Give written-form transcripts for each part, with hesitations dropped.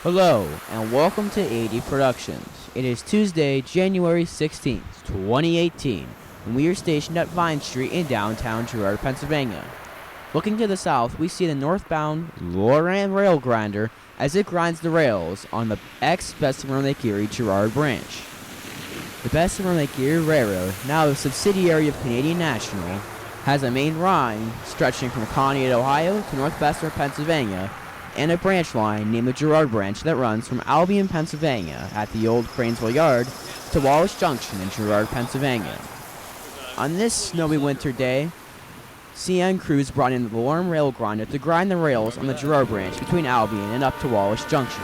Hello, and welcome to AD Productions. It is Tuesday, January 16th, 2018, and we are stationed at Vine Street in downtown Girard, Pennsylvania. Looking to the south, we see the northbound Loram Railgrinder as it grinds the rails on the ex-Bessemer Erie Girard branch. The Bessemer Erie Railroad, now a subsidiary of Canadian National, has a main line stretching from Conneaut, Ohio to North Bessemer, Pennsylvania, and a branch line named the Girard Branch that runs from Albion, Pennsylvania at the old Cranesville Yard to Wallace Junction in Girard, Pennsylvania. On this snowy winter day, CN crews brought in the Loram Railgrinder to grind the rails on the Girard Branch between Albion and up to Wallace Junction.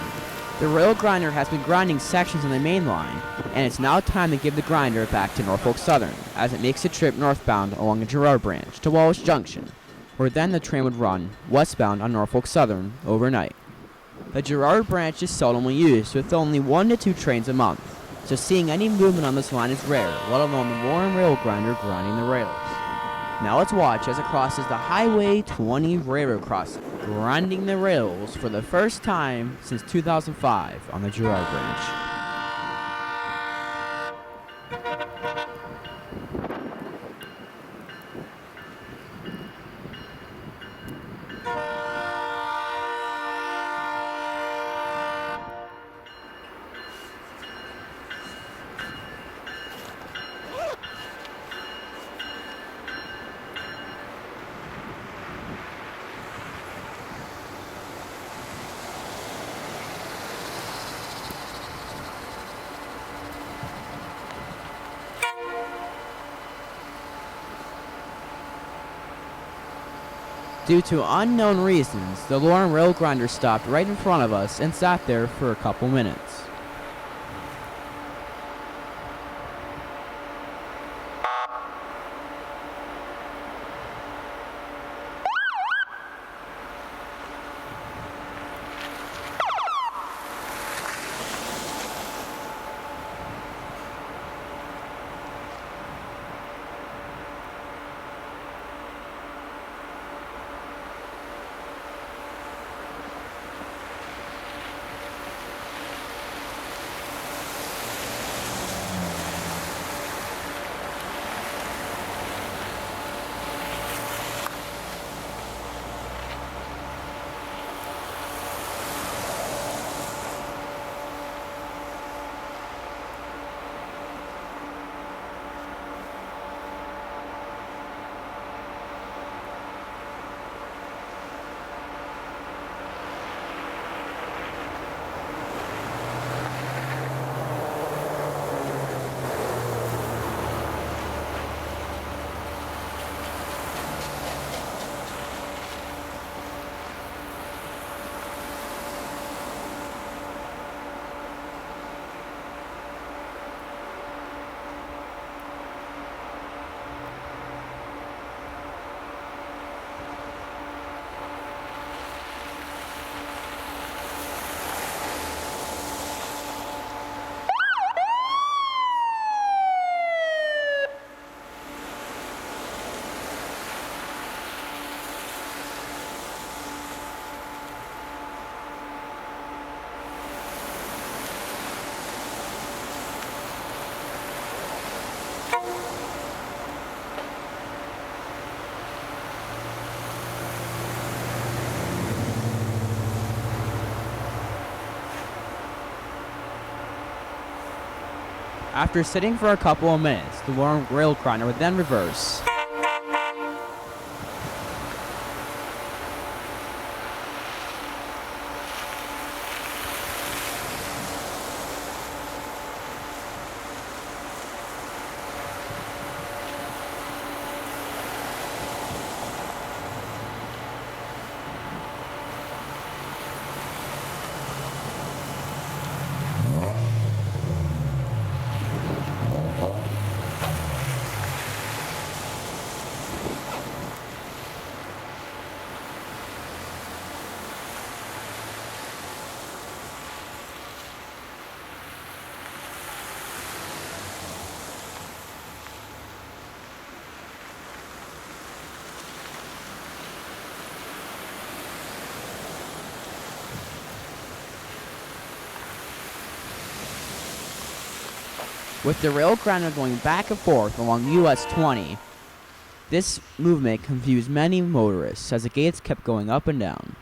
The rail grinder has been grinding sections on the main line, and it's now time to give the grinder back to Norfolk Southern as it makes a trip northbound along the Girard Branch to Wallace Junction, where then the train would run westbound on Norfolk Southern overnight. The Girard Branch is seldomly used, with only 1 to 2 trains a month, so seeing any movement on this line is rare, let alone the Loram Railgrinder grinding the rails. Now let's watch as it crosses the Highway 20 railroad crossing, grinding the rails for the first time since 2005 on the Girard Branch. Due to unknown reasons, the Loram Railgrinder stopped right in front of us and sat there for a couple minutes. After sitting for a couple of minutes, the Loram Railgrinder would then reverse. With the rail grinder going back and forth along US 20, this movement confused many motorists as the gates kept going up and down.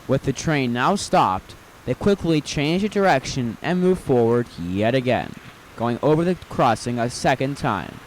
With the train now stopped, they quickly changed the direction and moved forward yet again, going over the crossing a second time.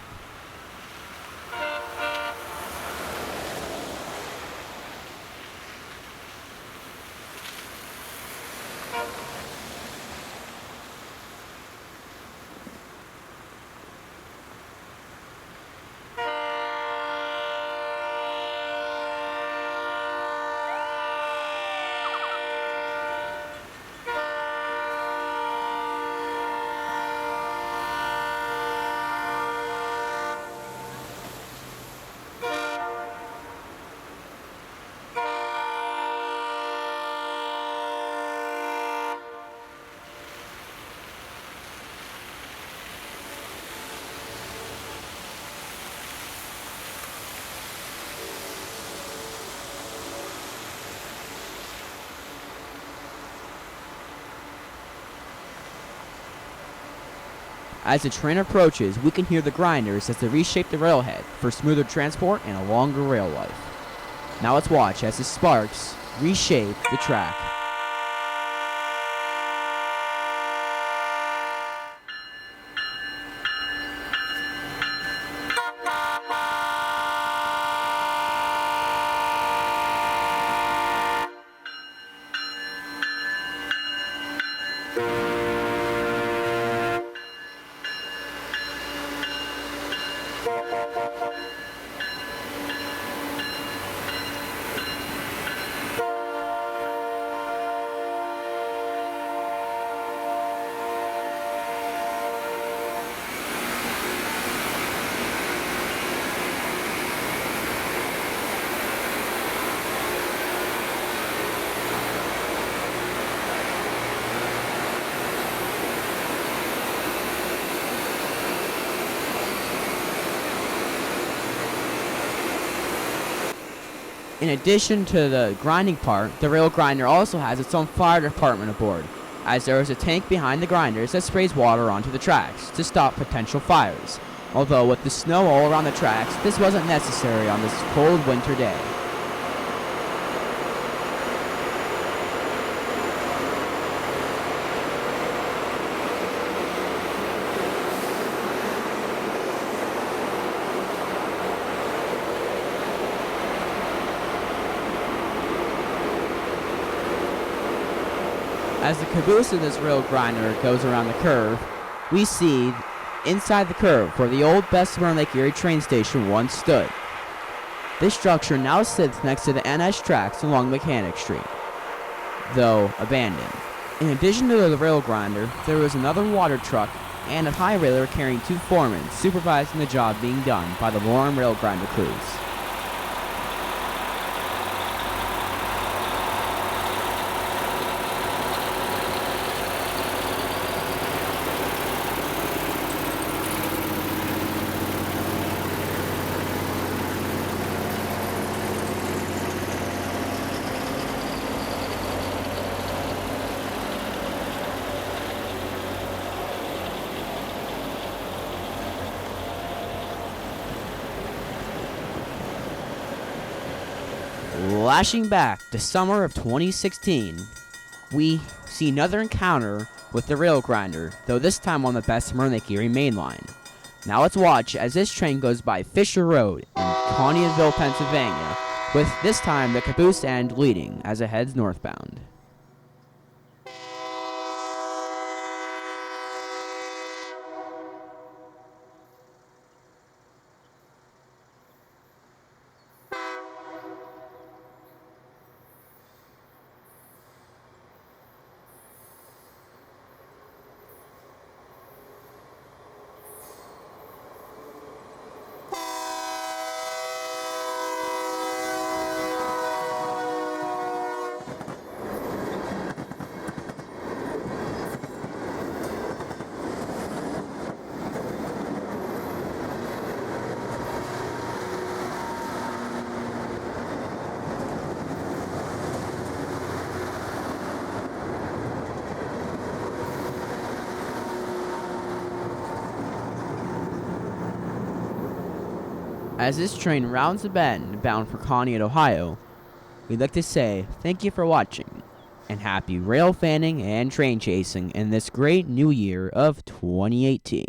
As the train approaches, we can hear the grinders as they reshape the railhead for smoother transport and a longer rail life. Now let's watch as the sparks reshape the track. In addition to the grinding part, the rail grinder also has its own fire department aboard, as there is a tank behind the grinders that sprays water onto the tracks to stop potential fires. Although with the snow all around the tracks, this wasn't necessary on this cold winter day. As the caboose of this rail grinder goes around the curve, we see inside the curve where the old Bessemer and Lake Erie train station once stood. This structure now sits next to the NS tracks along Mechanic Street, though abandoned. In addition to the rail grinder, there was another water truck and a high railer carrying two foremen supervising the job being done by the Loram Railgrinder crews. Flashing back to summer of 2016, we see another encounter with the rail grinder, though this time on the Bessemer and Lake Erie main line. Now let's watch as this train goes by Fisher Road in Conneauville, Pennsylvania, with this time the caboose end leading as it heads northbound. As this train rounds the bend bound for Conneaut, Ohio, we'd like to say thank you for watching, and happy rail fanning and train chasing in this great new year of 2018.